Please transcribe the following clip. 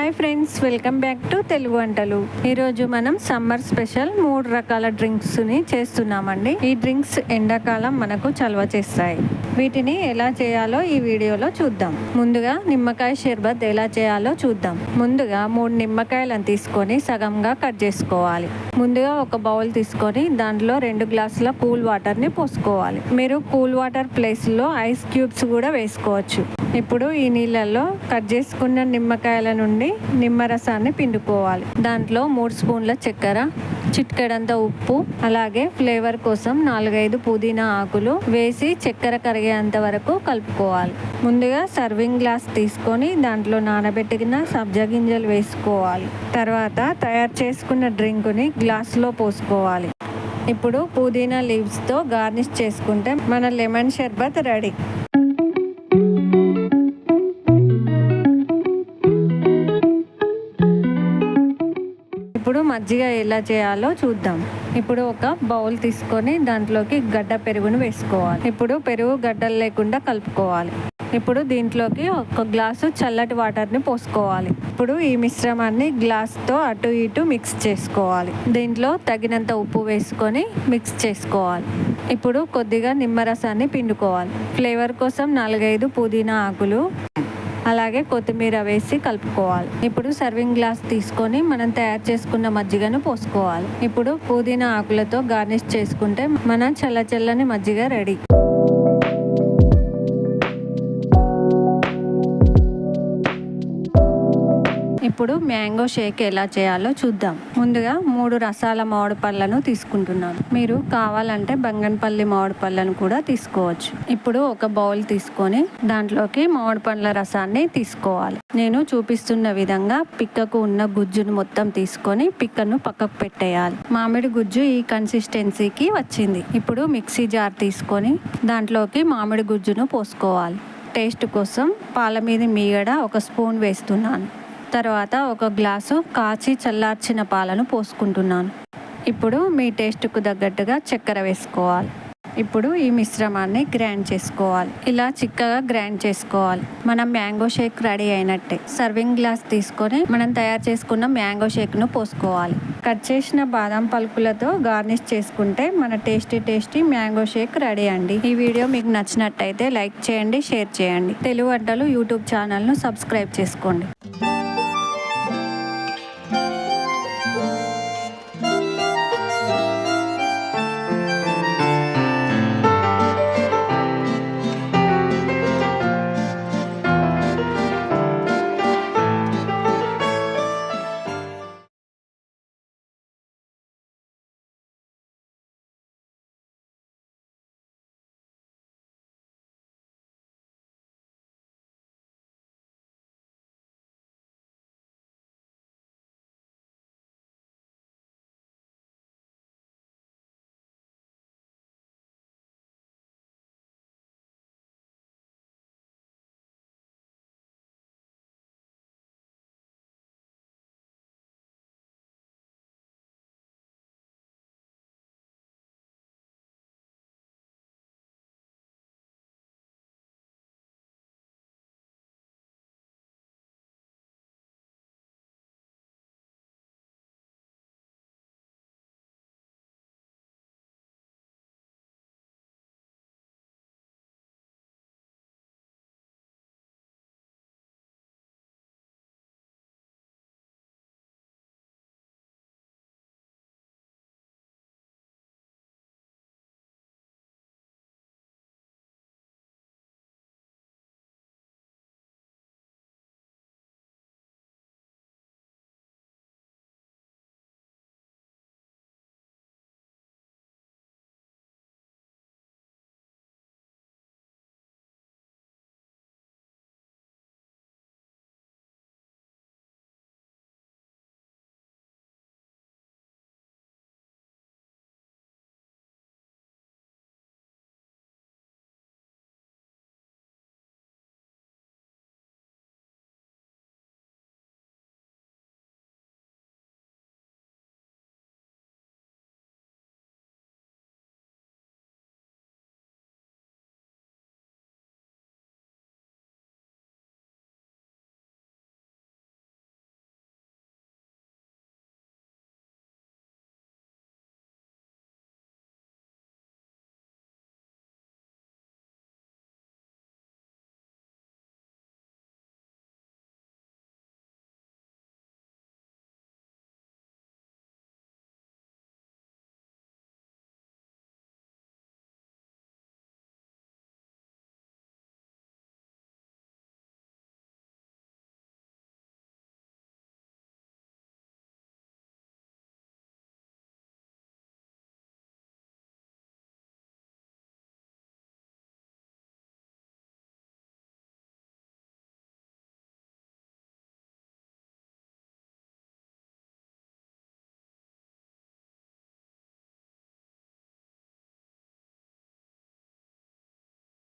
Hi friends, welcome back to Telugu వంటలు. ఈరోజు మనం సమ్మర్ స్పెషల్ 3 రకాల డ్రింక్స్ని చేస్తున్నామండి. ఈ డ్రింక్స్ ఎండాకాలం మనకు చలవ చేస్తాయి. వీటిని ఎలా చేయాలో ఈ వీడియోలో చూద్దాం. ముందుగా నిమ్మకాయ షర్బత్ ఎలా చేయాలో చూద్దాం. ముందుగా 3 నిమ్మకాయలను తీసుకొని సగంగా కట్ చేసుకోవాలి. ముందుగా ఒక బౌల్ తీసుకొని దాంట్లో 2 గ్లాసుల కూల్ వాటర్ని పోసుకోవాలి. మీరు కూల్ వాటర్ ప్లేస్లో ఐస్ క్యూబ్స్ కూడా వేసుకోవచ్చు. ఇప్పుడు ఈ నీళ్ళల్లో కట్ చేసుకున్న నిమ్మకాయల నుండి నిమ్మరసాన్ని పిండుకోవాలి. దాంట్లో 3 స్పూన్ల చక్కెర, చిటికెడంత ఉప్పు, అలాగే ఫ్లేవర్ కోసం 4-5 పుదీనా ఆకులు వేసి చక్కెర కరిగేంత వరకు కలుపుకోవాలి. ముందుగా సర్వింగ్ గ్లాస్ తీసుకొని దాంట్లో నానబెట్టిన సబ్జా గింజలు వేసుకోవాలి. తర్వాత తయారు చేసుకున్న డ్రింక్ని గ్లాసులో పోసుకోవాలి. ఇప్పుడు పుదీనా లీవ్స్తో గార్నిష్ చేసుకుంటే మన లెమన్ షర్బత్ రెడీ. ఇప్పుడు మజ్జిగ ఎలా చేయాలో చూద్దాం. ఇప్పుడు ఒక బౌల్ తీసుకొని దాంట్లోకి గడ్డ పెరుగును వేసుకోవాలి. ఇప్పుడు పెరుగు గడ్డలు లేకుండా కలుపుకోవాలి. ఇప్పుడు దీంట్లోకి ఒక గ్లాసు చల్లటి వాటర్ని పోసుకోవాలి. ఇప్పుడు ఈ మిశ్రమాన్ని గ్లాస్తో అటు ఇటు మిక్స్ చేసుకోవాలి. దీంట్లో తగినంత ఉప్పు వేసుకొని మిక్స్ చేసుకోవాలి. ఇప్పుడు కొద్దిగా నిమ్మరసాన్ని పిండుకోవాలి. ఫ్లేవర్ కోసం 4-5 పుదీనా ఆకులు, అలాగే కొత్తిమీర వేసి కలుపుకోవాలి. ఇప్పుడు సర్వింగ్ గ్లాస్ తీసుకొని మనం తయారు చేసుకున్న మజ్జిగను పోసుకోవాలి. ఇప్పుడు పుదీనా ఆకులతో గార్నిష్ చేసుకుంటే మన చల్లని మజ్జిగ రెడీ. ఇప్పుడు మ్యాంగో షేక్ ఎలా చేయాలో చూద్దాం. ముందుగా 3 రసాల మామిడి పళ్ళను తీసుకుంటున్నాను. మీరు కావాలంటే బంగన్పల్లి మామిడి పళ్ళను కూడా తీసుకోవచ్చు. ఇప్పుడు ఒక బౌల్ తీసుకొని దాంట్లోకి మామిడి పండ్ల రసాన్ని తీసుకోవాలి. నేను చూపిస్తున్న విధంగా పిక్కకు ఉన్న గుజ్జును మొత్తం తీసుకొని పిక్కను పక్కకు పెట్టేయాలి. మామిడి గుజ్జు ఈ కన్సిస్టెన్సీకి వచ్చింది. ఇప్పుడు మిక్సీ జార్ తీసుకొని దాంట్లోకి మామిడి గుజ్జును పోసుకోవాలి. టేస్ట్ కోసం పాల మీద మీగడ 1 స్పూన్ వేస్తున్నాను. తర్వాత ఒక గ్లాసు కాచి చల్లార్చిన పాలను పోసుకుంటున్నాను. ఇప్పుడు మీ టేస్ట్కు తగ్గట్టుగా చక్కెర వేసుకోవాలి. ఇప్పుడు ఈ మిశ్రమాన్ని గ్రైండ్ చేసుకోవాలి. ఇలా చిక్కగా గ్రైండ్ చేసుకోవాలి. మనం మ్యాంగో షేక్ రెడీ అయినట్టే. సర్వింగ్ గ్లాస్ తీసుకొని మనం తయారు చేసుకున్న మ్యాంగో షేక్ను పోసుకోవాలి. కట్ చేసిన బాదం పలుకులతో గార్నిష్ చేసుకుంటే మన టేస్టీ మ్యాంగో షేక్ రెడీ అండి. ఈ వీడియో మీకు నచ్చినట్టయితే లైక్ చేయండి, షేర్ చేయండి. తెలుగు వంటలు యూట్యూబ్ ఛానల్ను సబ్స్క్రైబ్ చేసుకోండి.